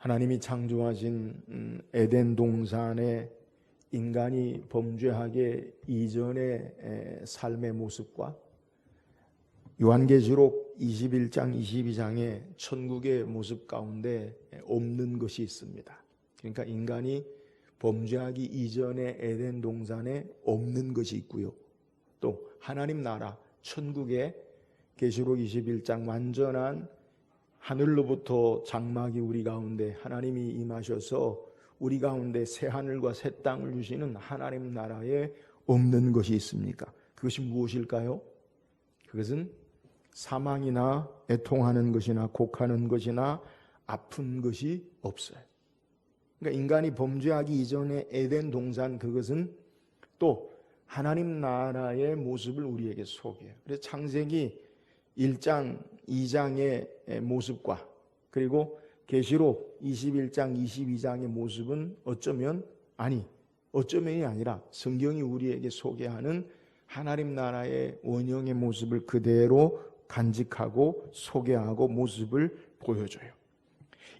하나님이 창조하신 에덴 동산에 인간이 범죄하기 이전의 삶의 모습과 요한계시록 21장, 22장의 천국의 모습 가운데 없는 것이 있습니다. 그러니까 인간이 범죄하기 이전의 에덴 동산에 없는 것이 있고요. 또 하나님 나라, 천국의 계시록 21장 완전한 하늘로부터 장막이 우리 가운데 하나님이 임하셔서 우리 가운데 새 하늘과 새 땅을 주시는 하나님 나라에 없는 것이 있습니까? 그것이 무엇일까요? 그것은 사망이나 애통하는 것이나 곡하는 것이나 아픈 것이 없어요. 그러니까 인간이 범죄하기 이전의 에덴 동산, 그것은 또 하나님 나라의 모습을 우리에게 소개해요. 그래서 창세기 1장, 2장의 모습과 그리고 계시록 21장, 22장의 모습은 어쩌면이 아니라 성경이 우리에게 소개하는 하나님 나라의 원형의 모습을 그대로 간직하고 소개하고 모습을 보여줘요.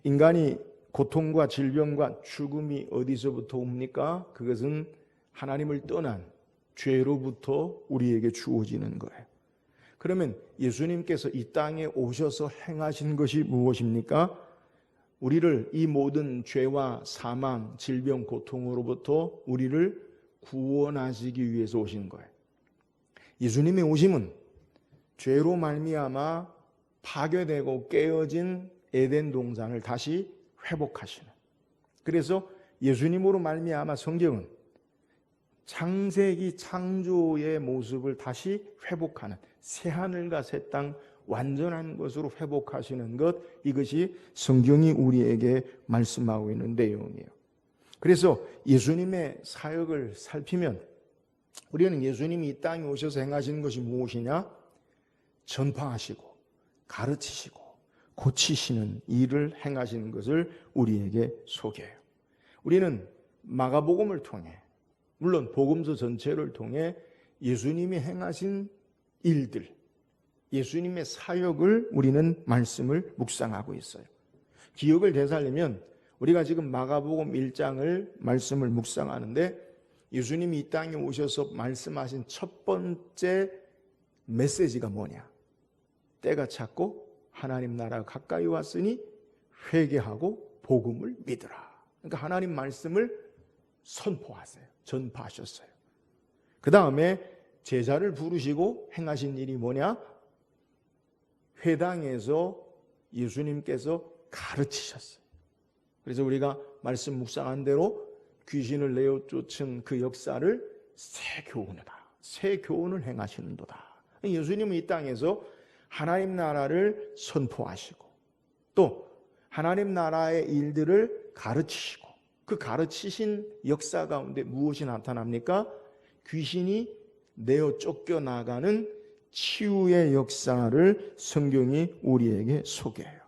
인간이 고통과 질병과 죽음이 어디서부터 옵니까? 그것은 하나님을 떠난 죄로부터 우리에게 주어지는 거예요. 그러면 예수님께서 이 땅에 오셔서 행하신 것이 무엇입니까? 우리를 이 모든 죄와 사망, 질병, 고통으로부터 우리를 구원하시기 위해서 오신 거예요. 예수님의 오심은 죄로 말미암아 파괴되고 깨어진 에덴 동산을 다시 회복하시는. 그래서 예수님으로 말미암아 성경은 창세기 창조의 모습을 다시 회복하는, 새 하늘과 새 땅 완전한 것으로 회복하시는 것, 이것이 성경이 우리에게 말씀하고 있는 내용이에요. 그래서 예수님의 사역을 살피면 우리는 예수님이 이 땅에 오셔서 행하신 것이 무엇이냐? 전파하시고 가르치시고 고치시는 일을 행하시는 것을 우리에게 소개해요. 우리는 마가복음을 통해, 물론 복음서 전체를 통해 예수님이 행하신 일들, 예수님의 사역을 우리는 말씀을 묵상하고 있어요. 기억을 되살리면 우리가 지금 마가복음 1장을 말씀을 묵상하는데 예수님이 이 땅에 오셔서 말씀하신 첫 번째 메시지가 뭐냐? 때가 찼고 하나님 나라가 가까이 왔으니 회개하고 복음을 믿으라. 그러니까 하나님 말씀을 선포하세요. 전파하셨어요. 그 다음에 제자를 부르시고 행하신 일이 뭐냐? 회당에서 예수님께서 가르치셨어요. 그래서 우리가 말씀 묵상한 대로 귀신을 내어 쫓은 그 역사를 새 교훈을 행하시는도다. 예수님은 이 땅에서 하나님 나라를 선포하시고 또 하나님 나라의 일들을 가르치시고, 그 가르치신 역사 가운데 무엇이 나타납니까? 귀신이 내어 쫓겨나가는 치유의 역사를 성경이 우리에게 소개해요.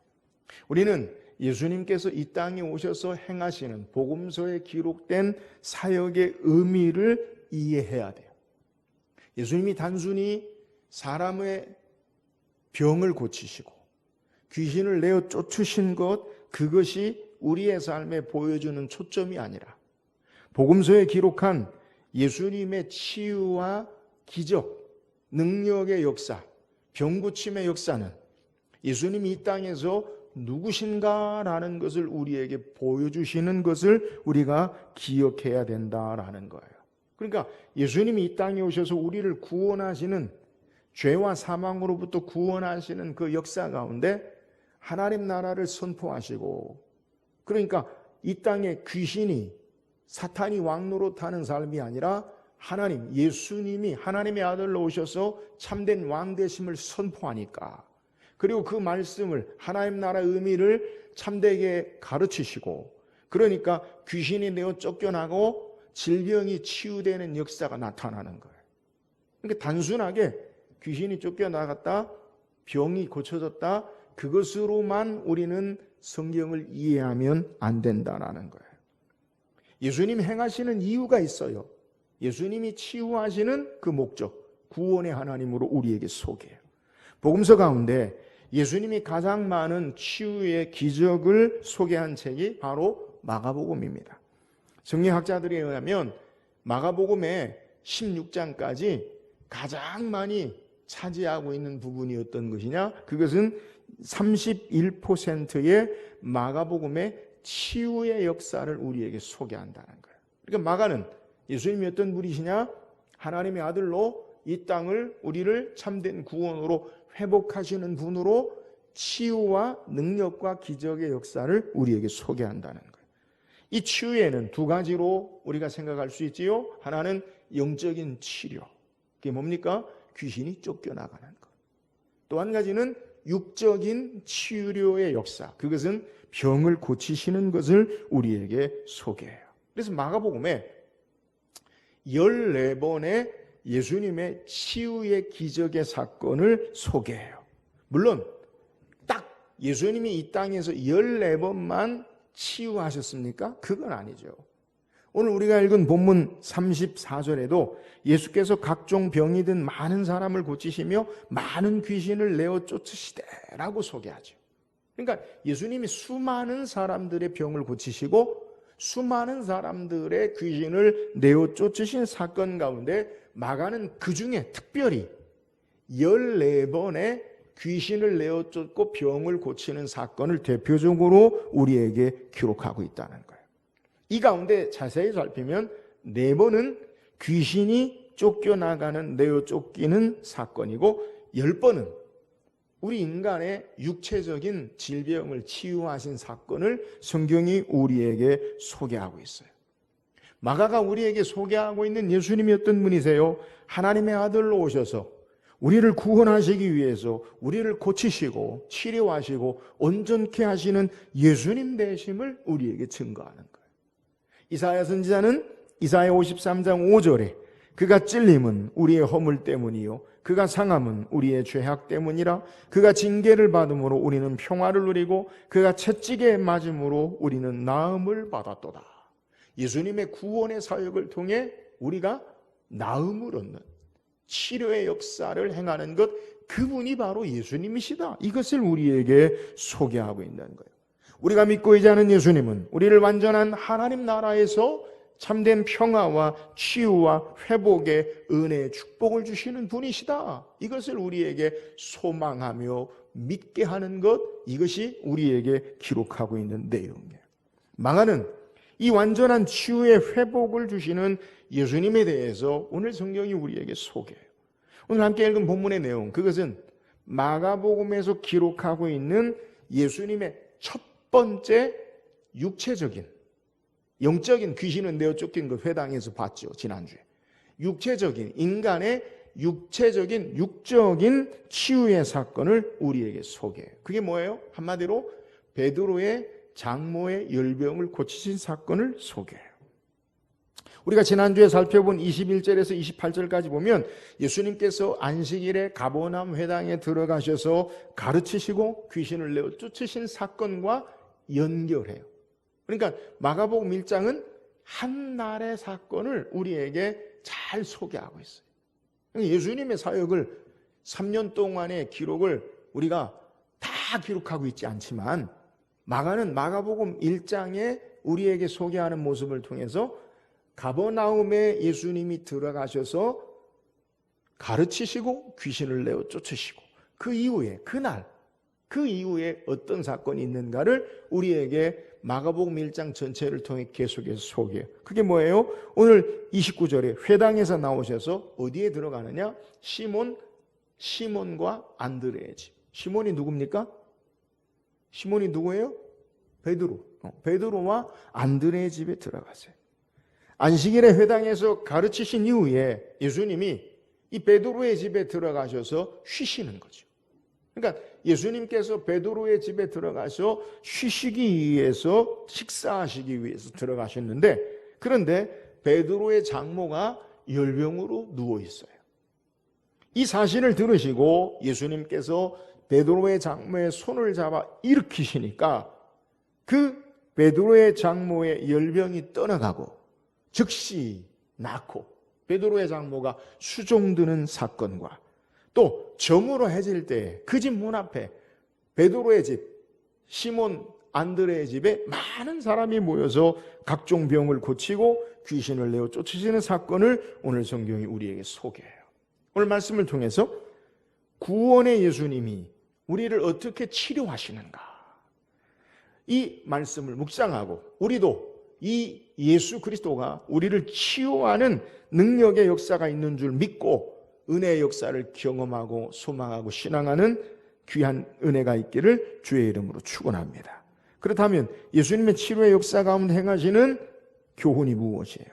우리는 예수님께서 이 땅에 오셔서 행하시는 복음서에 기록된 사역의 의미를 이해해야 돼요. 예수님이 단순히 사람의 병을 고치시고 귀신을 내어 쫓으신 것, 그것이 우리의 삶에 보여주는 초점이 아니라 복음서에 기록한 예수님의 치유와 기적, 능력의 역사, 병고침의 역사는 예수님이 이 땅에서 누구신가라는 것을 우리에게 보여주시는 것을 우리가 기억해야 된다라는 거예요. 그러니까 예수님이 이 땅에 오셔서 우리를 구원하시는, 죄와 사망으로부터 구원하시는 그 역사 가운데 하나님 나라를 선포하시고, 그러니까 이 땅에 귀신이, 사탄이 왕노릇하는 삶이 아니라 하나님, 예수님이 하나님의 아들로 오셔서 참된 왕 되심을 선포하니까, 그리고 그 말씀을, 하나님 나라의 의미를 참되게 가르치시고, 그러니까 귀신이 내어 쫓겨나고 질병이 치유되는 역사가 나타나는 거예요. 그러니까 단순하게 귀신이 쫓겨나갔다, 병이 고쳐졌다, 그것으로만 우리는 성경을 이해하면 안 된다는 거예요. 예수님이 행하시는 이유가 있어요. 예수님이 치유하시는 그 목적, 구원의 하나님으로 우리에게 소개해요. 복음서 가운데 예수님이 가장 많은 치유의 기적을 소개한 책이 바로 마가복음입니다. 성경학자들에 의하면 마가복음의 16장까지 가장 많이 차지하고 있는 부분이 어떤 것이냐? 그것은 31%의 마가복음의 치유의 역사를 우리에게 소개한다는 거예요. 그러니까 마가는 예수님이 어떤 분이시냐? 하나님의 아들로 이 땅을 우리를 참된 구원으로 회복하시는 분으로 치유와 능력과 기적의 역사를 우리에게 소개한다는 거예요. 이 치유에는 두 가지로 우리가 생각할 수 있지요. 하나는 영적인 치료. 그게 뭡니까? 귀신이 쫓겨나가는 것. 또 한 가지는 육적인 치유의 역사. 그것은 병을 고치시는 것을 우리에게 소개해요. 그래서 마가복음에 14번의 예수님의 치유의 기적의 사건을 소개해요. 물론 딱 예수님이 이 땅에서 14번만 치유하셨습니까? 그건 아니죠. 오늘 우리가 읽은 본문 34절에도 예수께서 각종 병이 든 많은 사람을 고치시며 많은 귀신을 내어 쫓으시되라고 소개하죠. 그러니까 예수님이 수많은 사람들의 병을 고치시고 수많은 사람들의 귀신을 내어 쫓으신 사건 가운데 마가는 그 중에 특별히 14번의 귀신을 내어 쫓고 병을 고치는 사건을 대표적으로 우리에게 기록하고 있다는 거예요. 이 가운데 자세히 살피면 4번은 귀신이 쫓겨나가는, 내어 쫓기는 사건이고 10번은 우리 인간의 육체적인 질병을 치유하신 사건을 성경이 우리에게 소개하고 있어요. 마가가 우리에게 소개하고 있는 예수님이 어떤 분이세요? 하나님의 아들로 오셔서 우리를 구원하시기 위해서 우리를 고치시고 치료하시고 온전케 하시는 예수님 되심을 우리에게 증거하는 거예요. 이사야 선지자는 이사야 53장 5절에 그가 찔림은 우리의 허물 때문이요 그가 상함은 우리의 죄악 때문이라 그가 징계를 받음으로 우리는 평화를 누리고 그가 채찍에 맞음으로 우리는 나음을 받았도다. 예수님의 구원의 사역을 통해 우리가 나음을 얻는 치료의 역사를 행하는 것, 그분이 바로 예수님이시다. 이것을 우리에게 소개하고 있는 거예요. 우리가 믿고 의지하는 예수님은 우리를 완전한 하나님 나라에서 참된 평화와 치유와 회복의 은혜의 축복을 주시는 분이시다. 이것을 우리에게 소망하며 믿게 하는 것, 이것이 우리에게 기록하고 있는 내용이에요. 마가는 이 완전한 치유의 회복을 주시는 예수님에 대해서 오늘 성경이 우리에게 소개해요. 오늘 함께 읽은 본문의 내용, 그것은 마가복음에서 기록하고 있는 예수님의 첫 번째 육체적인, 영적인 귀신은 내어 쫓긴 것 회당에서 봤죠, 지난주에. 육체적인, 인간의 육체적인, 육적인 치유의 사건을 우리에게 소개해요. 그게 뭐예요? 한마디로 베드로의 장모의 열병을 고치신 사건을 소개해요. 우리가 지난주에 살펴본 21절에서 28절까지 보면 예수님께서 안식일에 가버나움 회당에 들어가셔서 가르치시고 귀신을 내어 쫓으신 사건과 연결해요. 그러니까 마가복음 1장은 한 날의 사건을 우리에게 잘 소개하고 있어요. 예수님의 사역을 3년 동안의 기록을 우리가 다 기록하고 있지 않지만 마가는 마가복음 1장에 우리에게 소개하는 모습을 통해서 가버나움에 예수님이 들어가셔서 가르치시고 귀신을 내어 쫓으시고 그 이후에 그날 그 이후에 어떤 사건이 있는가를 우리에게 마가복음 1장 전체를 통해 계속해서 소개해요. 그게 뭐예요? 오늘 29절에 회당에서 나오셔서 어디에 들어가느냐? 시몬과 안드레의 집. 시몬이 누굽니까? 시몬이 누구예요? 베드로. 베드로와 안드레의 집에 들어가세요. 안식일에 회당에서 가르치신 이후에 예수님이 이 베드로의 집에 들어가셔서 쉬시는 거죠. 그러니까 예수님께서 베드로의 집에 들어가서 쉬시기 위해서, 식사하시기 위해서 들어가셨는데, 그런데 베드로의 장모가 열병으로 누워 있어요. 이 사실을 들으시고 예수님께서 베드로의 장모의 손을 잡아 일으키시니까 그 베드로의 장모의 열병이 떠나가고 즉시 낫고 베드로의 장모가 수종드는 사건과 또 저물어 해질 때 그 집 문 앞에 베드로의 집, 시몬 안드레의 집에 많은 사람이 모여서 각종 병을 고치고 귀신을 내어 쫓으시는 사건을 오늘 성경이 우리에게 소개해요. 오늘 말씀을 통해서 구원의 예수님이 우리를 어떻게 치료하시는가, 이 말씀을 묵상하고 우리도 이 예수 그리스도가 우리를 치유하는 능력의 역사가 있는 줄 믿고 은혜의 역사를 경험하고 소망하고 신앙하는 귀한 은혜가 있기를 주의 이름으로 축원합니다. 그렇다면 예수님의 치료의 역사 가운데 행하시는 교훈이 무엇이에요?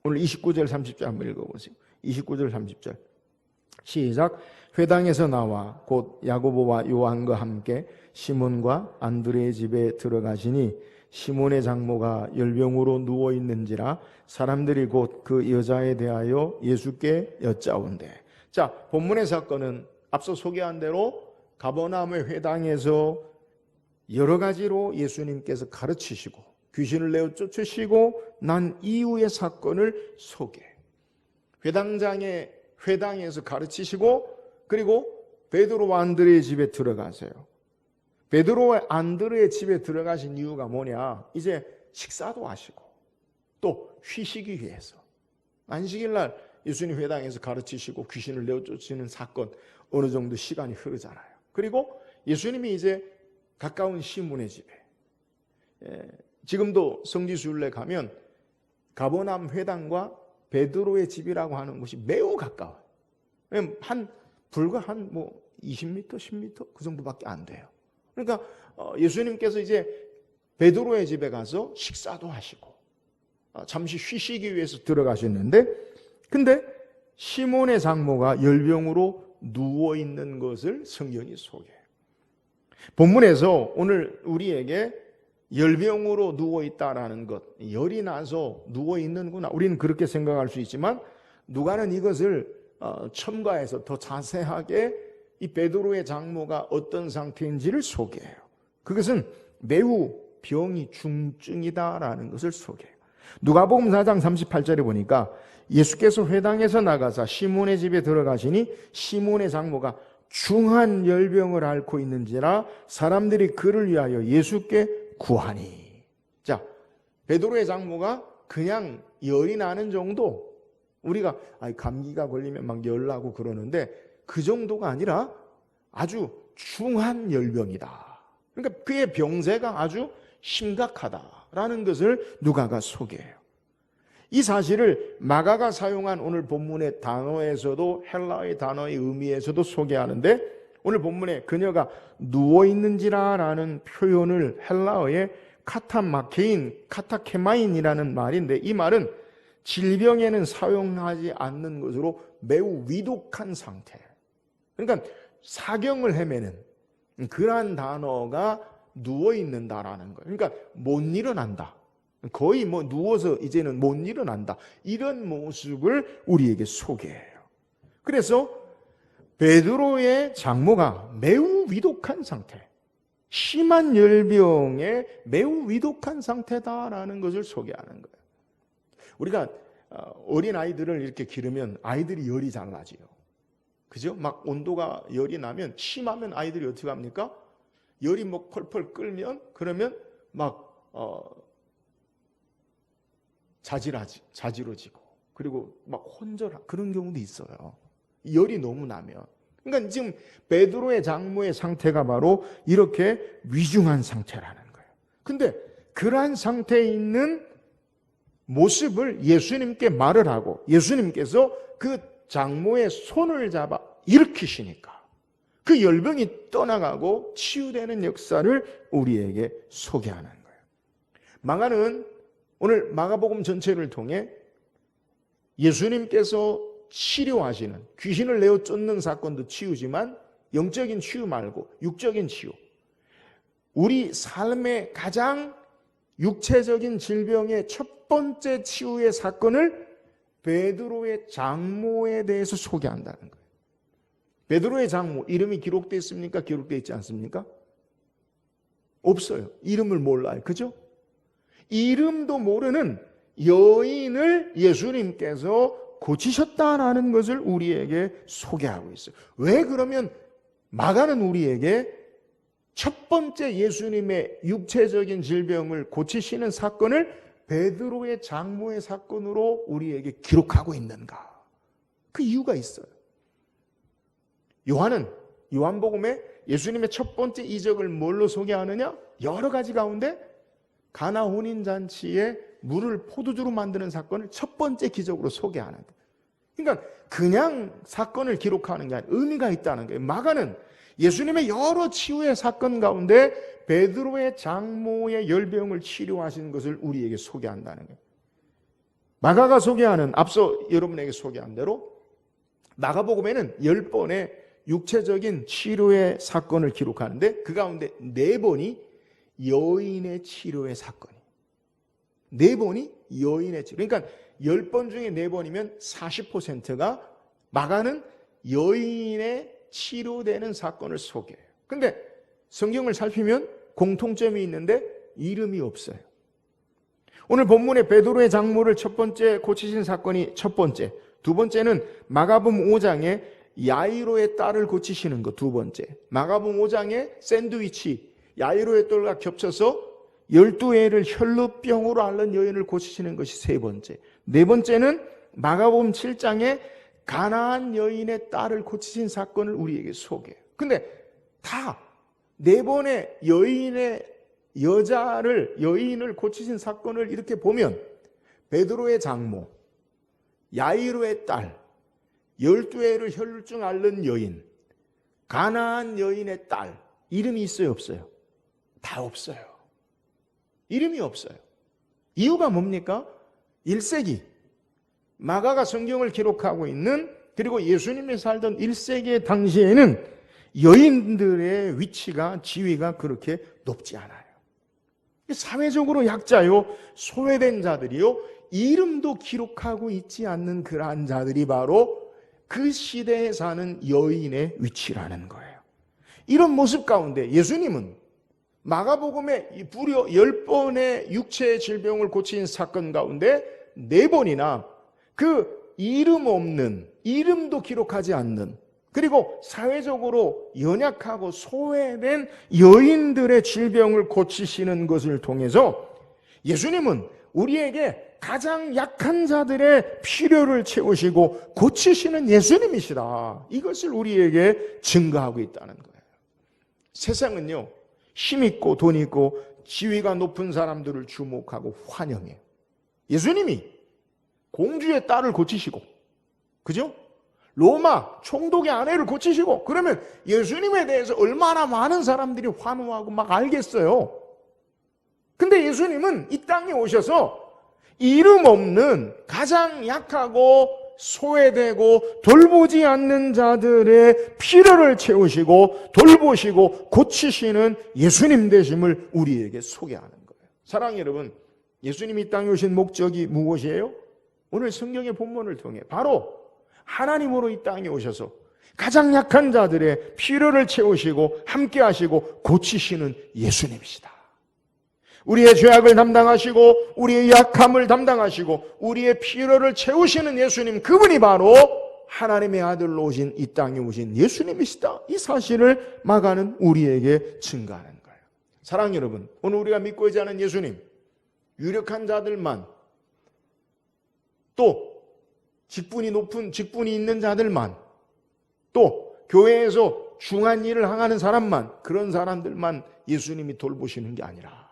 오늘 29절 30절 한번 읽어보세요. 29절 30절 시작. 회당에서 나와 곧 야고보와 요한과 함께 시몬과 안드레의 집에 들어가시니 시몬의 장모가 열병으로 누워있는지라 사람들이 곧 그 여자에 대하여 예수께 여짜온대. 자, 본문의 사건은 앞서 소개한 대로 가버나움의 회당에서 여러 가지로 예수님께서 가르치시고 귀신을 내어 쫓으시고 난 이후의 사건을 소개해. 회당에서 가르치시고 그리고 베드로와 안드레의 집에 들어가세요. 베드로와 안드레의 집에 들어가신 이유가 뭐냐? 이제 식사도 하시고 또 쉬시기 위해서. 안식일날 예수님 회당에서 가르치시고 귀신을 내어 쫓으시는 사건 어느 정도 시간이 흐르잖아요. 그리고 예수님이 이제 가까운 시몬의 집에, 지금도 성지순례 가면 가버나움 회당과 베드로의 집이라고 하는 곳이 매우 가까워요. 불과 한 20m, 10m 그 정도밖에 안 돼요. 그러니까 예수님께서 이제 베드로의 집에 가서 식사도 하시고 잠시 쉬시기 위해서 들어가셨는데, 근데 시몬의 장모가 열병으로 누워 있는 것을 성경이 소개해요. 본문에서 오늘 우리에게 열병으로 누워 있다라는 것, 열이 나서 누워 있는구나, 우리는 그렇게 생각할 수 있지만 누가는 이것을 첨가해서 더 자세하게 이 베드로의 장모가 어떤 상태인지를 소개해요. 그것은 매우 병이 중증이다라는 것을 소개해요. 누가복음 4장 38절에 보니까 예수께서 회당에서 나가사 시몬의 집에 들어가시니 시몬의 장모가 중한 열병을 앓고 있는지라 사람들이 그를 위하여 예수께 구하니. 자, 베드로의 장모가 그냥 열이 나는 정도, 우리가 감기가 걸리면 막 열나고 그러는데 그 정도가 아니라 아주 중한 열병이다. 그러니까 그의 병세가 아주 심각하다라는 것을 누가가 소개해요. 이 사실을 마가가 사용한 오늘 본문의 단어에서도, 헬라어의 단어의 의미에서도 소개하는데, 오늘 본문에 그녀가 누워있는지라라는 표현을 헬라어의 카타케마인이라는 말인데, 이 말은 질병에는 사용하지 않는 것으로 매우 위독한 상태, 그러니까 사경을 헤매는 그러한 단어가 누워있는다라는 거예요. 그러니까 못 일어난다, 거의 누워서 이제는 못 일어난다, 이런 모습을 우리에게 소개해요. 그래서 베드로의 장모가 매우 위독한 상태, 심한 열병에 매우 위독한 상태다라는 것을 소개하는 거예요. 우리가 어린 아이들을 이렇게 기르면 아이들이 열이 잘 나지요. 그죠? 막 온도가 열이 나면, 심하면 아이들이 어떻게 합니까? 열이 펄펄 끓면, 그러면 막 자지러지고, 그리고 막 혼절하고 그런 경우도 있어요. 열이 너무 나면. 그러니까 지금 베드로의 장모의 상태가 바로 이렇게 위중한 상태라는 거예요. 근데 그러한 상태에 있는 모습을 예수님께 말을 하고 예수님께서 그 장모의 손을 잡아 일으키시니까 그 열병이 떠나가고 치유되는 역사를 우리에게 소개하는 거예요. 마가는 오늘 마가복음 전체를 통해 예수님께서 치료하시는, 귀신을 내어 쫓는 사건도 치유지만 영적인 치유 말고 육적인 치유, 우리 삶의 가장 육체적인 질병의 첫 번째 치유의 사건을 베드로의 장모에 대해서 소개한다는 거예요. 베드로의 장모, 이름이 기록되어 있습니까? 기록되어 있지 않습니까? 없어요. 이름을 몰라요. 그죠? 이름도 모르는 여인을 예수님께서 고치셨다라는 것을 우리에게 소개하고 있어요. 왜 그러면 마가는 우리에게 첫 번째 예수님의 육체적인 질병을 고치시는 사건을 베드로의 장모의 사건으로 우리에게 기록하고 있는가? 그 이유가 있어요. 요한복음에 예수님의 첫 번째 이적을 뭘로 소개하느냐? 여러 가지 가운데 가나 혼인잔치에 물을 포도주로 만드는 사건을 첫 번째 기적으로 소개하는 거예요. 그러니까 그냥 사건을 기록하는 게 아니라 의미가 있다는 거예요. 마가는 예수님의 여러 치유의 사건 가운데 베드로의 장모의 열병을 치료하신 것을 우리에게 소개한다는 거예요. 마가가 소개하는, 앞서 여러분에게 소개한 대로 마가복음에는 10번의 육체적인 치료의 사건을 기록하는데 그 가운데 4번이 여인의 치료의 사건이에요. 4번이 여인의 치료. 그러니까 10번 중에 4번이면 40%가 마가는 여인의 치료되는 사건을 소개해요. 근데 성경을 살피면 공통점이 있는데 이름이 없어요. 오늘 본문의 베드로의 장모를 첫 번째 고치신 사건이 첫 번째, 두 번째는 마가복음 5장에 야이로의 딸을 고치시는 것 두 번째, 마가복음 5장에 샌드위치, 야이로의 딸과 겹쳐서 12애를 혈루병으로 앓는 여인을 고치시는 것이 세 번째, 네 번째는 마가복음 7장에 가나안 여인의 딸을 고치신 사건을 우리에게 소개해요. 근데 다 4번의 여인을 고치신 사건을 이렇게 보면 베드로의 장모, 야이로의 딸, 12애를 혈루증 앓는 여인, 가나안 여인의 딸, 이름이 있어요, 없어요? 다 없어요. 이름이 없어요. 이유가 뭡니까? 1세기 마가가 성경을 기록하고 있는, 그리고 예수님이 살던 1세기 당시에는 여인들의 위치가, 지위가 그렇게 높지 않아요. 사회적으로 약자요, 소외된 자들이요, 이름도 기록하고 있지 않는 그러한 자들이 바로 그 시대에 사는 여인의 위치라는 거예요. 이런 모습 가운데 예수님은 마가복음에 무려 10번의 육체의 질병을 고친 사건 가운데 4번이나 그 이름 없는, 이름도 기록하지 않는, 그리고 사회적으로 연약하고 소외된 여인들의 질병을 고치시는 것을 통해서 예수님은 우리에게 가장 약한 자들의 필요를 채우시고 고치시는 예수님이시다. 이것을 우리에게 증거하고 있다는 거예요. 세상은요, 힘 있고 돈 있고 지위가 높은 사람들을 주목하고 환영해요. 예수님이 공주의 딸을 고치시고, 그죠? 로마 총독의 아내를 고치시고, 그러면 예수님에 대해서 얼마나 많은 사람들이 환호하고 막 알겠어요. 근데 예수님은 이 땅에 오셔서 이름 없는, 가장 약하고 소외되고 돌보지 않는 자들의 필요를 채우시고 돌보시고 고치시는 예수님 되심을 우리에게 소개하는 거예요. 사랑하는 여러분, 예수님이 이 땅에 오신 목적이 무엇이에요? 오늘 성경의 본문을 통해 바로 하나님으로 이 땅에 오셔서 가장 약한 자들의 필요를 채우시고 함께 하시고 고치시는 예수님이시다. 우리의 죄악을 담당하시고 우리의 약함을 담당하시고 우리의 필요를 채우시는 예수님, 그분이 바로 하나님의 아들로 오신, 이 땅에 오신 예수님이시다. 이 사실을 마가는 우리에게 증거하는 거예요. 사랑하는 여러분, 오늘 우리가 믿고 있지 않은 예수님, 유력한 자들만, 또 직분이 높은, 직분이 있는 자들만, 또 교회에서 중한 일을 행하는 사람만, 그런 사람들만 예수님이 돌보시는 게 아니라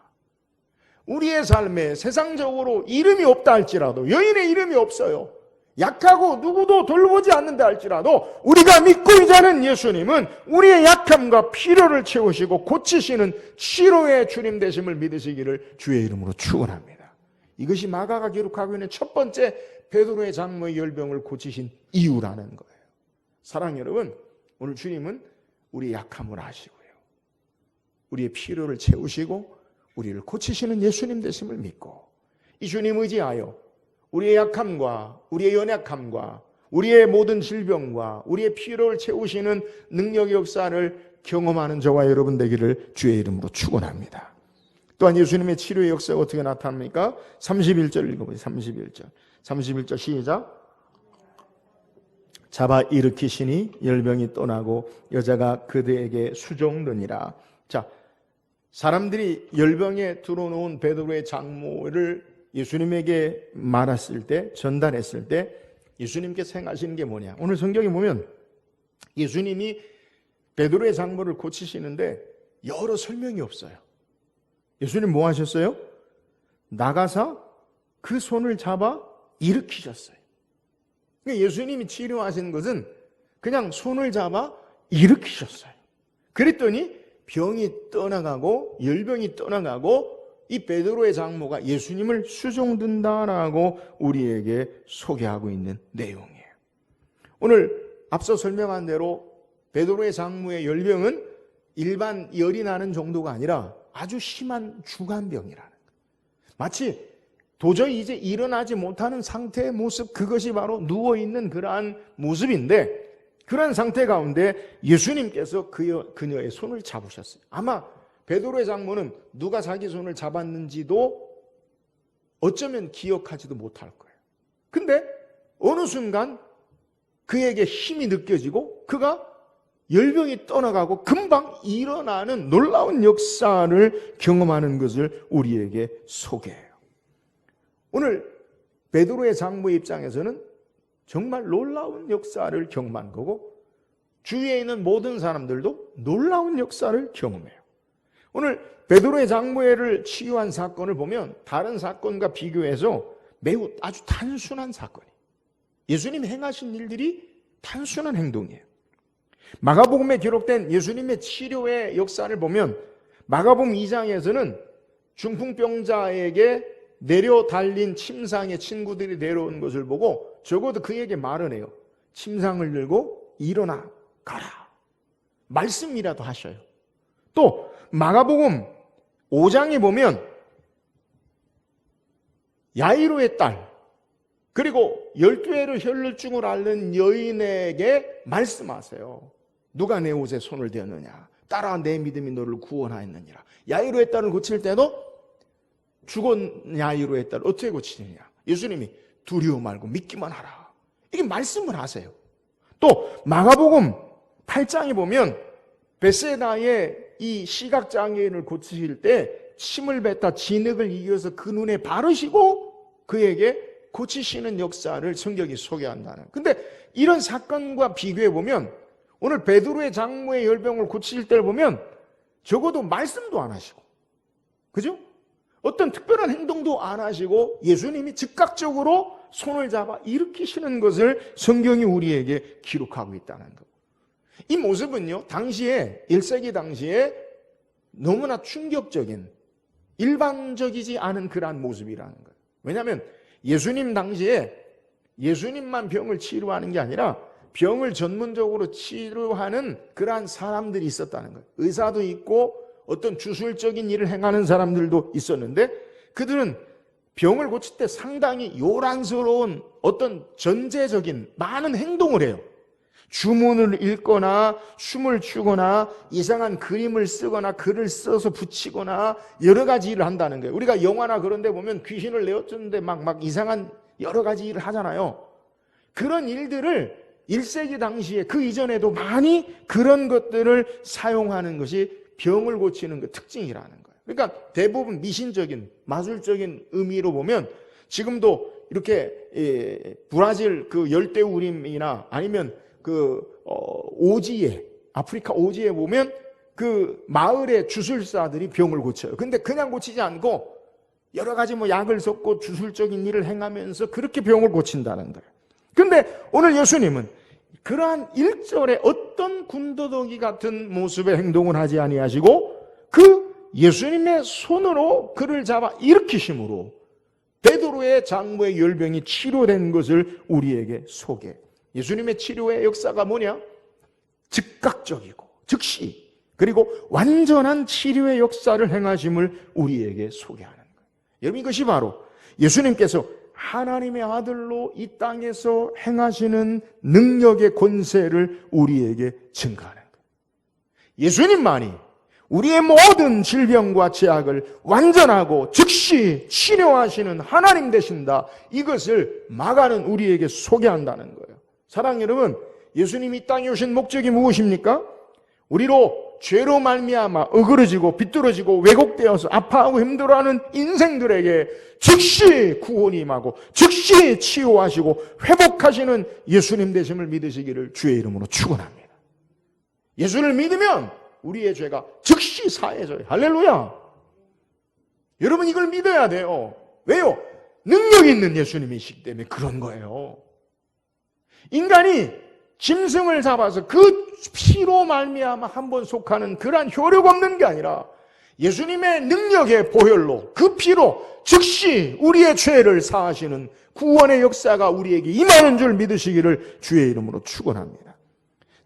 우리의 삶에 세상적으로 이름이 없다 할지라도, 여인의 이름이 없어요, 약하고 누구도 돌보지 않는다 할지라도 우리가 믿고 있지 않은 예수님은 우리의 약함과 필요를 채우시고 고치시는 치료의 주님 되심을 믿으시기를 주의 이름으로 축원합니다. 이것이 마가가 기록하고 있는 첫 번째 베드로의 장모의 열병을 고치신 이유라는 거예요. 사랑하는 여러분, 오늘 주님은 우리의 약함을 아시고요, 우리의 필요를 채우시고 우리를 고치시는 예수님 되심을 믿고 이 주님 의지하여 우리의 약함과 우리의 연약함과 우리의 모든 질병과 우리의 필요를 채우시는 능력의 역사를 경험하는 저와 여러분 되기를 주의 이름으로 축원합니다. 또한 예수님의 치료의 역사가 어떻게 나타납니까? 31절 읽어보세요. 31절 시작. 잡아 일으키시니 열병이 떠나고 여자가 그들에게 수종드니라. 자, 사람들이 열병에 들어놓은 베드로의 장모를 예수님에게 말했을 때, 전달했을 때 예수님께서 행하시는 게 뭐냐? 오늘 성경에 보면 예수님이 베드로의 장모를 고치시는데 여러 설명이 없어요. 예수님 뭐 하셨어요? 나가서 그 손을 잡아 일으키셨어요. 그러니까 예수님이 치료하신 것은 그냥 손을 잡아 일으키셨어요. 그랬더니 병이 떠나가고 열병이 떠나가고 이 베드로의 장모가 예수님을 수종든다라고 우리에게 소개하고 있는 내용이에요. 오늘 앞서 설명한 대로 베드로의 장모의 열병은 일반 열이 나는 정도가 아니라 아주 심한 중환병이라는 거예요. 마치 도저히 이제 일어나지 못하는 상태의 모습, 그것이 바로 누워있는 그러한 모습인데, 그런 상태 가운데 예수님께서 그녀의 손을 잡으셨어요. 아마 베드로의 장모는 누가 자기 손을 잡았는지도 어쩌면 기억하지도 못할 거예요. 근데 어느 순간 그에게 힘이 느껴지고 그가 열병이 떠나가고 금방 일어나는 놀라운 역사를 경험하는 것을 우리에게 소개해요. 오늘 베드로의 장모의 입장에서는 정말 놀라운 역사를 경험한 거고 주위에 있는 모든 사람들도 놀라운 역사를 경험해요. 오늘 베드로의 장모를 치유한 사건을 보면 다른 사건과 비교해서 매우 아주 단순한 사건이에요. 예수님 행하신 일들이 단순한 행동이에요. 마가복음에 기록된 예수님의 치료의 역사를 보면 마가복음 2장에서는 중풍병자에게 내려 달린 침상에 친구들이 내려온 것을 보고 적어도 그에게 말을 해요. 침상을 들고 일어나 가라. 말씀이라도 하셔요. 또 마가복음 5장에 보면 야이로의 딸 그리고 12회로 혈루증을 앓는 여인에게 말씀하세요. 누가 내 옷에 손을 대었느냐? 따라 내 믿음이 너를 구원하였느니라. 야이로의 딸을 고칠 때도 죽은 야이로의 딸을 어떻게 고치느냐? 예수님이 두려워 말고 믿기만 하라. 이게 말씀을 하세요. 또 마가복음 8장에 보면 베세다의 이 시각장애인을 고치실 때 침을 뱉다 진흙을 이겨서 그 눈에 바르시고 그에게 고치시는 역사를 성경이 소개한다는. 근데 이런 사건과 비교해 보면 오늘 베드로의 장모의 열병을 고치실 때를 보면 적어도 말씀도 안 하시고, 그죠? 어떤 특별한 행동도 안 하시고 예수님이 즉각적으로 손을 잡아 일으키시는 것을 성경이 우리에게 기록하고 있다는 것. 이 모습은요, 당시에 1세기 당시에 너무나 충격적인 일반적이지 않은 그러한 모습이라는 거예요. 왜냐하면 예수님 당시에 예수님만 병을 치료하는 게 아니라 병을 전문적으로 치료하는 그러한 사람들이 있었다는 거예요. 의사도 있고 어떤 주술적인 일을 행하는 사람들도 있었는데 그들은 병을 고칠 때 상당히 요란스러운 어떤 전제적인 많은 행동을 해요. 주문을 읽거나 춤을 추거나 이상한 그림을 쓰거나 글을 써서 붙이거나 여러 가지 일을 한다는 거예요. 우리가 영화나 그런 데 보면 귀신을 내어쫓는데 막 이상한 여러 가지 일을 하잖아요. 그런 일들을 1세기 당시에 그 이전에도 많이 그런 것들을 사용하는 것이 병을 고치는 그 특징이라는 거예요. 그러니까 대부분 미신적인 마술적인 의미로 보면 지금도 이렇게 브라질 그 열대우림이나 아니면 오지에 아프리카 오지에 보면 그 마을의 주술사들이 병을 고쳐요. 근데 그냥 고치지 않고 여러 가지 약을 섞고 주술적인 일을 행하면서 그렇게 병을 고친다는 거예요. 근데 오늘 예수님은 그러한 일절의 어떤 군더더기 같은 모습의 행동을 하지 아니하시고 그 예수님의 손으로 그를 잡아 일으키심으로 베드로의 장모의 열병이 치료된 것을 우리에게 소개해. 예수님의 치료의 역사가 뭐냐? 즉각적이고 즉시 그리고 완전한 치료의 역사를 행하심을 우리에게 소개하는 거예요. 여러분, 이것이 바로 예수님께서 하나님의 아들로 이 땅에서 행하시는 능력의 권세를 우리에게 증가하는 거예요. 예수님만이 우리의 모든 질병과 죄악을 완전하고 즉시 치료하시는 하나님 되신다. 이것을 마가는 우리에게 소개한다는 거예요. 사랑 여러분, 예수님이 이 땅에 오신 목적이 무엇입니까? 우리로 죄로 말미암아 어그러지고 비뚤어지고 왜곡되어서 아파하고 힘들어하는 인생들에게 즉시 구원이 임하고 즉시 치유하시고 회복하시는 예수님 되심을 믿으시기를 주의 이름으로 축원합니다. 예수를 믿으면 우리의 죄가 즉시 사해져요. 할렐루야. 여러분 이걸 믿어야 돼요. 왜요? 능력 있는 예수님이시기 때문에 그런 거예요. 인간이 짐승을 잡아서 그 피로 말미암아 한번 속하는 그러한 효력 없는 게 아니라 예수님의 능력의 보혈로 그 피로 즉시 우리의 죄를 사하시는 구원의 역사가 우리에게 임하는 줄 믿으시기를 주의 이름으로 축원합니다.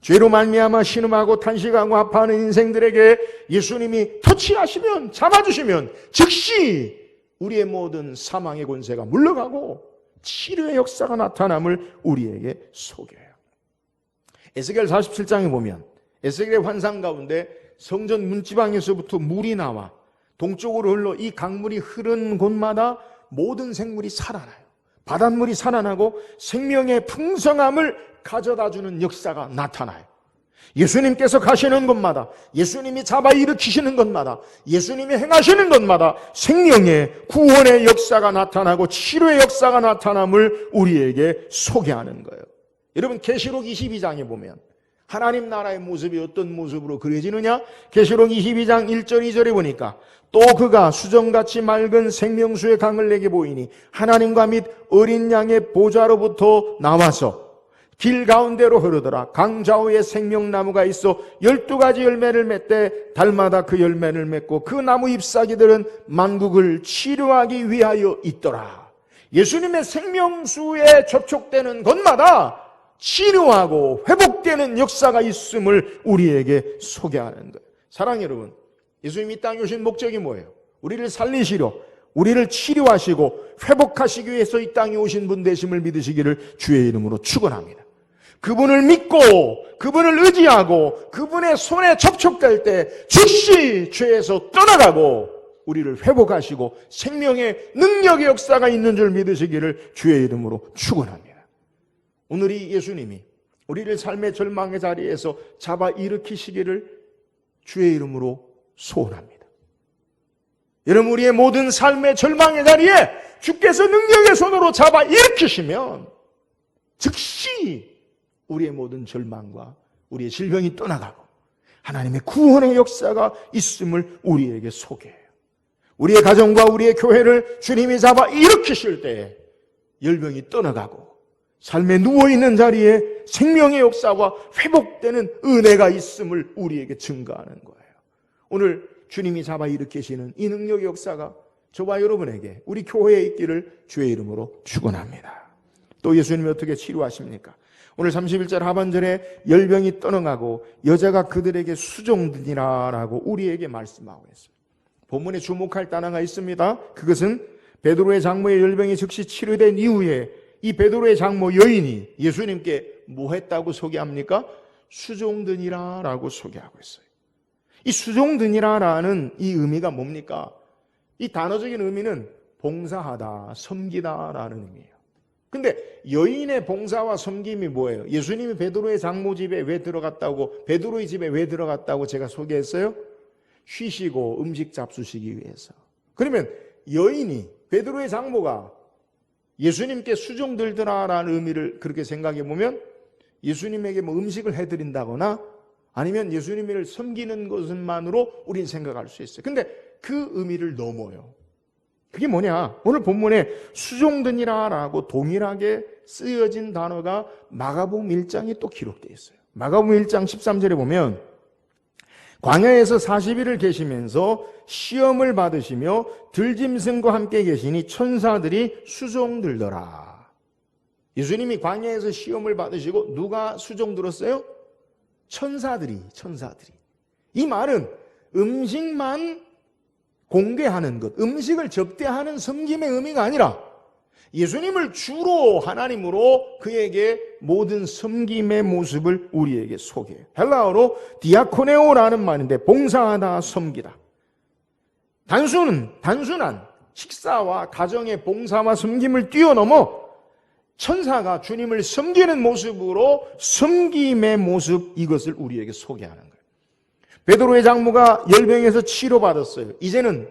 죄로 말미암아 신음하고 탄식하고 아파하는 인생들에게 예수님이 터치하시면 잡아주시면 즉시 우리의 모든 사망의 권세가 물러가고 치료의 역사가 나타남을 우리에게 소개해요. 에스겔 47장에 보면 에스겔의 환상 가운데 성전 문지방에서부터 물이 나와 동쪽으로 흘러 이 강물이 흐른 곳마다 모든 생물이 살아나요. 바닷물이 살아나고 생명의 풍성함을 가져다주는 역사가 나타나요. 예수님께서 가시는 곳마다, 예수님이 잡아 일으키시는 곳마다, 예수님이 행하시는 곳마다 생명의 구원의 역사가 나타나고 치료의 역사가 나타남을 우리에게 소개하는 거예요. 여러분 계시록 22장에 보면 하나님 나라의 모습이 어떤 모습으로 그려지느냐? 계시록 22장 1절 2절에 보니까 또 그가 수정같이 맑은 생명수의 강을 내게 보이니 하나님과 및 어린 양의 보좌로부터 나와서 길 가운데로 흐르더라. 강 좌우에 생명나무가 있어 12가지 열매를 맺되 달마다 그 열매를 맺고 그 나무 잎사귀들은 만국을 치료하기 위하여 있더라. 예수님의 생명수에 접촉되는 곳마다 치료하고 회복되는 역사가 있음을 우리에게 소개하는 거예요. 사랑하는 여러분, 예수님이 이 땅에 오신 목적이 뭐예요? 우리를 살리시려, 우리를 치료하시고 회복하시기 위해서 이 땅에 오신 분 되심을 믿으시기를 주의 이름으로 축원합니다. 그분을 믿고 그분을 의지하고 그분의 손에 접촉될 때 즉시 죄에서 떠나가고 우리를 회복하시고 생명의 능력의 역사가 있는 줄 믿으시기를 주의 이름으로 축원합니다. 오늘 이 예수님이 우리를 삶의 절망의 자리에서 잡아 일으키시기를 주의 이름으로 소원합니다. 여러분 우리의 모든 삶의 절망의 자리에 주께서 능력의 손으로 잡아 일으키시면 즉시 우리의 모든 절망과 우리의 질병이 떠나가고 하나님의 구원의 역사가 있음을 우리에게 소개해요. 우리의 가정과 우리의 교회를 주님이 잡아 일으키실 때에 열병이 떠나가고 삶에 누워있는 자리에 생명의 역사와 회복되는 은혜가 있음을 우리에게 증거하는 거예요. 오늘 주님이 잡아 일으키시는 이 능력의 역사가 저와 여러분에게 우리 교회에 있기를 주의 이름으로 축원합니다. 또 예수님이 어떻게 치료하십니까? 오늘 31절 하반절에 열병이 떠나가고 여자가 그들에게 수종드니라 라고 우리에게 말씀하고 있습니다. 본문에 주목할 단어가 있습니다. 그것은 베드로의 장모의 열병이 즉시 치료된 이후에 이 베드로의 장모 여인이 예수님께 뭐 했다고 소개합니까? 수종드니라 라고 소개하고 있어요. 이 수종드니라 라는 이 의미가 뭡니까? 이 단어적인 의미는 봉사하다, 섬기다 라는 의미예요. 근데 여인의 봉사와 섬김이 뭐예요? 예수님이 베드로의 장모 집에 왜 들어갔다고, 베드로의 집에 왜 들어갔다고 제가 소개했어요? 쉬시고 음식 잡수시기 위해서. 그러면 여인이, 베드로의 장모가 예수님께 수종들더라라는 의미를 그렇게 생각해 보면 예수님에게 뭐 음식을 해드린다거나 아니면 예수님을 섬기는 것만으로 우린 생각할 수 있어요. 근데 그 의미를 넘어요. 그게 뭐냐? 오늘 본문에 수종드니라라고 동일하게 쓰여진 단어가 마가복음 1장에 또 기록되어 있어요. 마가복음 1장 13절에 보면 광야에서 40일을 계시면서 시험을 받으시며 들짐승과 함께 계시니 천사들이 수종들더라. 예수님이 광야에서 시험을 받으시고 누가 수종들었어요? 천사들이. 이 말은 음식만 공개하는 것, 음식을 접대하는 섬김의 의미가 아니라 예수님을 주로 하나님으로 그에게 모든 섬김의 모습을 우리에게 소개해요. 헬라어로 디아코네오라는 말인데 봉사하다, 섬기다. 단순한 식사와 가정의 봉사와 섬김을 뛰어넘어 천사가 주님을 섬기는 모습으로 섬김의 모습, 이것을 우리에게 소개하는 거예요. 베드로의 장모가 열병에서 치료받았어요. 이제는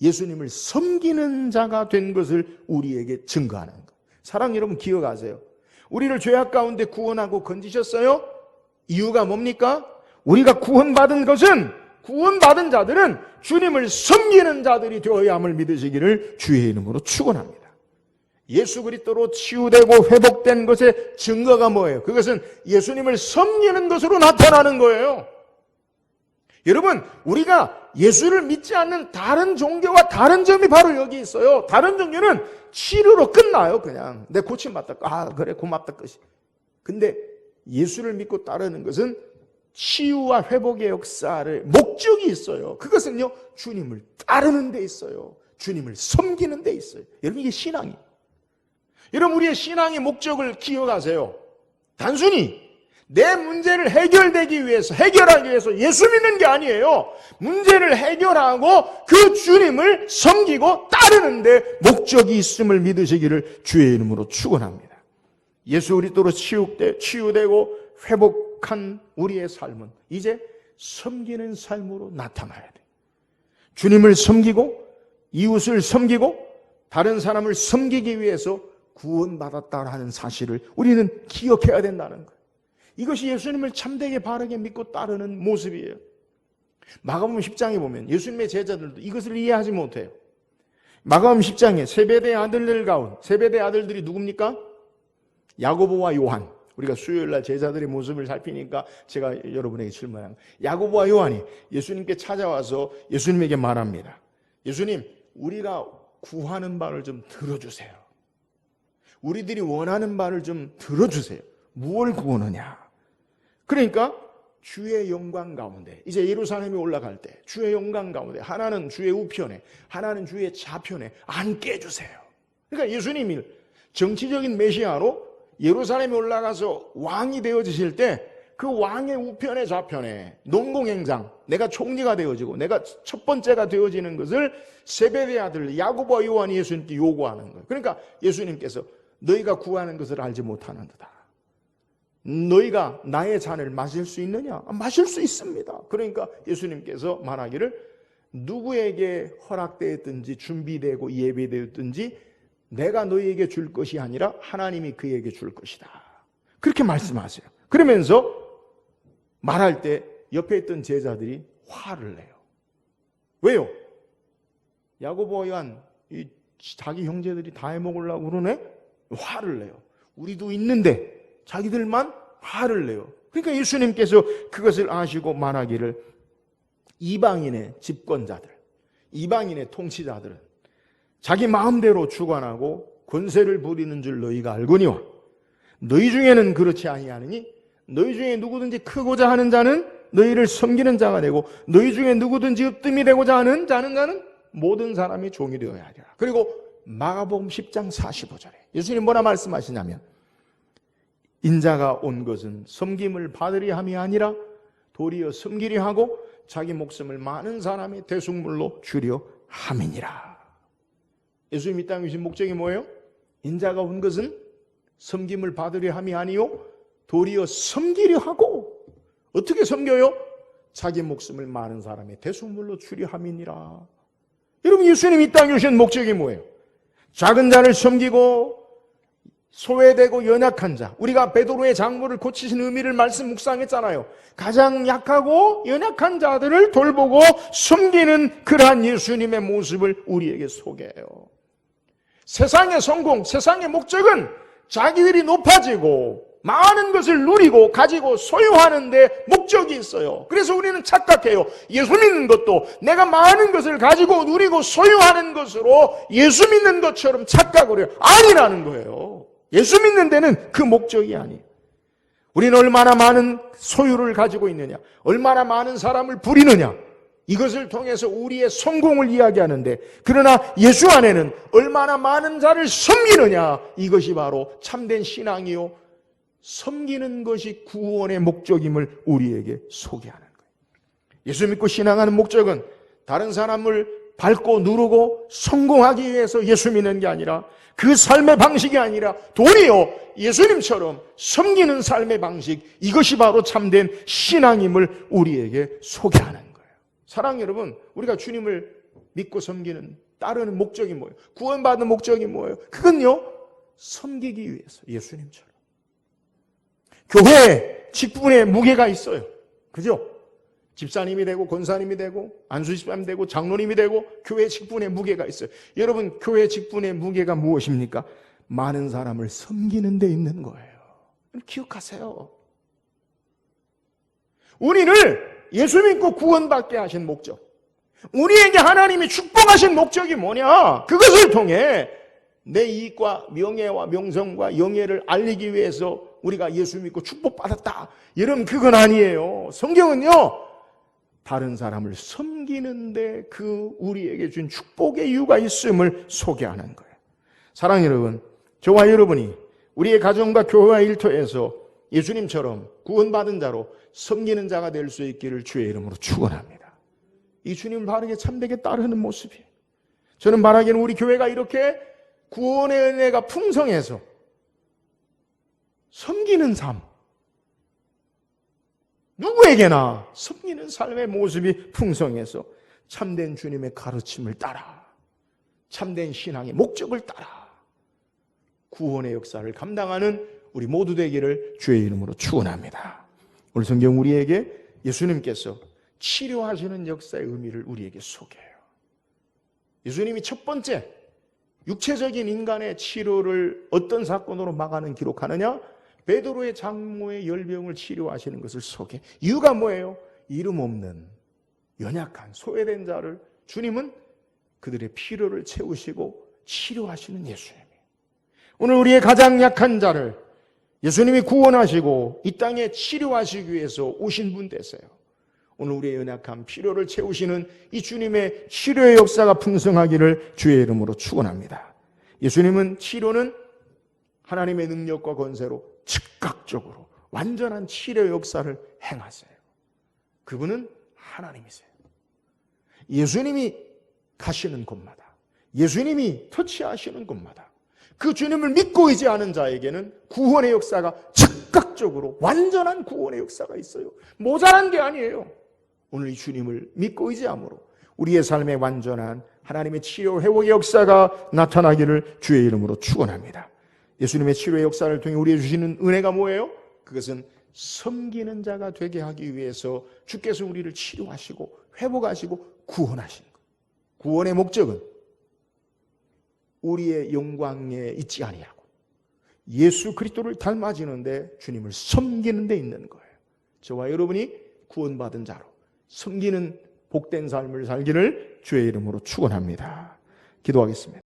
예수님을 섬기는 자가 된 것을 우리에게 증거하는 거예요. 사랑 여러분, 기억하세요. 우리를 죄악 가운데 구원하고 건지셨어요. 이유가 뭡니까? 우리가 구원받은 것은, 구원받은 자들은 주님을 섬기는 자들이 되어야 함을 믿으시기를 주의 이름으로 축원합니다. 예수 그리스도로 치유되고 회복된 것의 증거가 뭐예요? 그것은 예수님을 섬기는 것으로 나타나는 거예요. 여러분, 우리가 예수를 믿지 않는 다른 종교와 다른 점이 바로 여기 있어요. 다른 종교는 치료로 끝나요. 그냥 내 고침받다, 그래 고맙다 끝이. 근데 예수를 믿고 따르는 것은 치유와 회복의 역사를 목적이 있어요. 그것은요, 주님을 따르는 데 있어요. 주님을 섬기는 데 있어요. 여러분, 이게 신앙이에요. 여러분, 우리의 신앙의 목적을 기억하세요. 단순히 내 문제를 해결하기 위해서 예수 믿는 게 아니에요. 문제를 해결하고 그 주님을 섬기고 따르는데 목적이 있음을 믿으시기를 주의 이름으로 축원합니다. 예수 그리스도로 치유되고 회복한 우리의 삶은 이제 섬기는 삶으로 나타나야 돼. 주님을 섬기고 이웃을 섬기고 다른 사람을 섬기기 위해서 구원받았다는 사실을 우리는 기억해야 된다는 거예요. 이것이 예수님을 참되게 바르게 믿고 따르는 모습이에요. 마가복음 10장에 보면 예수님의 제자들도 이것을 이해하지 못해요. 마가복음 10장에 세베대의 아들들 가운데, 세베대의 아들들이 누굽니까? 야고보와 요한. 우리가 수요일날 제자들의 모습을 살피니까 제가 여러분에게 질문한 거예요. 야고보와 요한이 예수님께 찾아와서 예수님에게 말합니다. 예수님, 우리가 구하는 바를 좀 들어주세요. 우리들이 원하는 바를 좀 들어주세요. 무엇을 구하느냐? 그러니까 주의 영광 가운데, 이제 예루살렘에 올라갈 때 주의 영광 가운데 하나는 주의 우편에, 하나는 주의 좌편에 앉게 해주세요. 그러니까 예수님이 정치적인 메시아로 예루살렘에 올라가서 왕이 되어지실 때 그 왕의 우편에 좌편에 농공행장, 내가 총리가 되어지고 내가 첫 번째가 되어지는 것을 세베대의 아들 야고보와 요한이 예수님께 요구하는 거예요. 그러니까 예수님께서 너희가 구하는 것을 알지 못하는도다. 너희가 나의 잔을 마실 수 있느냐? 마실 수 있습니다. 그러니까 예수님께서 말하기를 누구에게 허락되었든지 준비되고 예배되었든지 내가 너희에게 줄 것이 아니라 하나님이 그에게 줄 것이다. 그렇게 말씀하세요. 그러면서 말할 때 옆에 있던 제자들이 화를 내요. 왜요? 야고보와 요한, 자기 형제들이 다 해먹으려고 그러네? 화를 내요. 우리도 있는데 자기들만 화를 내요. 그러니까 예수님께서 그것을 아시고 말하기를 이방인의 집권자들, 이방인의 통치자들은 자기 마음대로 주관하고 권세를 부리는 줄 너희가 알거니와 너희 중에는 그렇지 아니하느니 너희 중에 누구든지 크고자 하는 자는 너희를 섬기는 자가 되고 너희 중에 누구든지 으뜸이 되고자 하는 자는 모든 사람이 종이 되어야 하리라. 그리고 마가복음 10장 45절에 예수님 뭐라 말씀하시냐면 인자가 온 것은 섬김을 받으려 함이 아니라 도리어 섬기려 하고 자기 목숨을 많은 사람의 대속물로 주려 함이니라. 예수님 이 땅에 오신 목적이 뭐예요? 인자가 온 것은 섬김을 받으려 함이 아니요 도리어 섬기려 하고 어떻게 섬겨요? 자기 목숨을 많은 사람의 대속물로 주려 함이니라. 여러분, 예수님 이 땅에 오신 목적이 뭐예요? 작은 자를 섬기고 소외되고 연약한 자, 우리가 베드로의 장모를 고치신 의미를 말씀 묵상했잖아요. 가장 약하고 연약한 자들을 돌보고 섬기는 그러한 예수님의 모습을 우리에게 소개해요. 세상의 성공, 세상의 목적은 자기들이 높아지고 많은 것을 누리고 가지고 소유하는 데 목적이 있어요. 그래서 우리는 착각해요. 예수 믿는 것도 내가 많은 것을 가지고 누리고 소유하는 것으로 예수 믿는 것처럼 착각을 해요. 아니라는 거예요. 예수 믿는 데는 그 목적이 아니에요. 우리는 얼마나 많은 소유를 가지고 있느냐, 얼마나 많은 사람을 부리느냐, 이것을 통해서 우리의 성공을 이야기하는데, 그러나 예수 안에는 얼마나 많은 자를 섬기느냐, 이것이 바로 참된 신앙이요 섬기는 것이 구원의 목적임을 우리에게 소개하는 거예요. 예수 믿고 신앙하는 목적은 다른 사람을 밟고 누르고 성공하기 위해서 예수 믿는 게 아니라, 그 삶의 방식이 아니라 도리어 예수님처럼 섬기는 삶의 방식, 이것이 바로 참된 신앙임을 우리에게 소개하는 거예요. 사랑하는 여러분, 우리가 주님을 믿고 섬기는, 따르는 목적이 뭐예요? 구원받는 목적이 뭐예요? 그건요, 섬기기 위해서, 예수님처럼. 교회에 직분에 무게가 있어요. 그죠? 집사님이 되고 권사님이 되고 안수집사님 되고 장로님이 되고 교회 직분에 무게가 있어요. 여러분, 교회 직분의 무게가 무엇입니까? 많은 사람을 섬기는 데 있는 거예요. 기억하세요. 우리를 예수 믿고 구원받게 하신 목적, 우리에게 하나님이 축복하신 목적이 뭐냐? 그것을 통해 내 이익과 명예와 명성과 영예를 알리기 위해서 우리가 예수 믿고 축복받았다. 여러분, 그건 아니에요. 성경은요, 다른 사람을 섬기는데 그 우리에게 준 축복의 이유가 있음을 소개하는 거예요. 사랑하는 여러분, 저와 여러분이 우리의 가정과 교회와 일터에서 예수님처럼 구원받은 자로 섬기는 자가 될 수 있기를 주의 이름으로 축원합니다. 이 주님을 바르게 참되게 따르는 모습이에요. 저는 바라기는 우리 교회가 이렇게 구원의 은혜가 풍성해서 섬기는 삶, 누구에게나 섬기는 삶의 모습이 풍성해서 참된 주님의 가르침을 따라, 참된 신앙의 목적을 따라 구원의 역사를 감당하는 우리 모두 되기를 주의 이름으로 축원합니다. 오늘 성경 우리에게 예수님께서 치료하시는 역사의 의미를 우리에게 소개해요. 예수님이 첫 번째 육체적인 인간의 치료를 어떤 사건으로 막아는 기록하느냐? 베드로의 장모의 열병을 치료하시는 것을 소개. 이유가 뭐예요? 이름 없는 연약한 소외된 자를 주님은 그들의 필요를 채우시고 치료하시는 예수님이에요. 오늘 우리의 가장 약한 자를 예수님이 구원하시고 이 땅에 치료하시기 위해서 오신 분 되세요. 오늘 우리의 연약한 필요를 채우시는 이 주님의 치료의 역사가 풍성하기를 주의 이름으로 축원합니다. 예수님은 치료는 하나님의 능력과 권세로 즉각적으로 완전한 치료 역사를 행하세요. 그분은 하나님이세요. 예수님이 가시는 곳마다, 예수님이 터치하시는 곳마다 그 주님을 믿고 의지하는 자에게는 구원의 역사가 즉각적으로 완전한 구원의 역사가 있어요. 모자란 게 아니에요. 오늘 이 주님을 믿고 의지함으로 우리의 삶에 완전한 하나님의 치료 회복의 역사가 나타나기를 주의 이름으로 축원합니다. 예수님의 치료의 역사를 통해 우리에게 주시는 은혜가 뭐예요? 그것은 섬기는 자가 되게 하기 위해서 주께서 우리를 치료하시고 회복하시고 구원하신 것. 구원의 목적은 우리의 영광에 있지 아니하고 예수 그리스도를 닮아지는데 주님을 섬기는 데 있는 거예요. 저와 여러분이 구원받은 자로 섬기는 복된 삶을 살기를 주의 이름으로 축원합니다. 기도하겠습니다.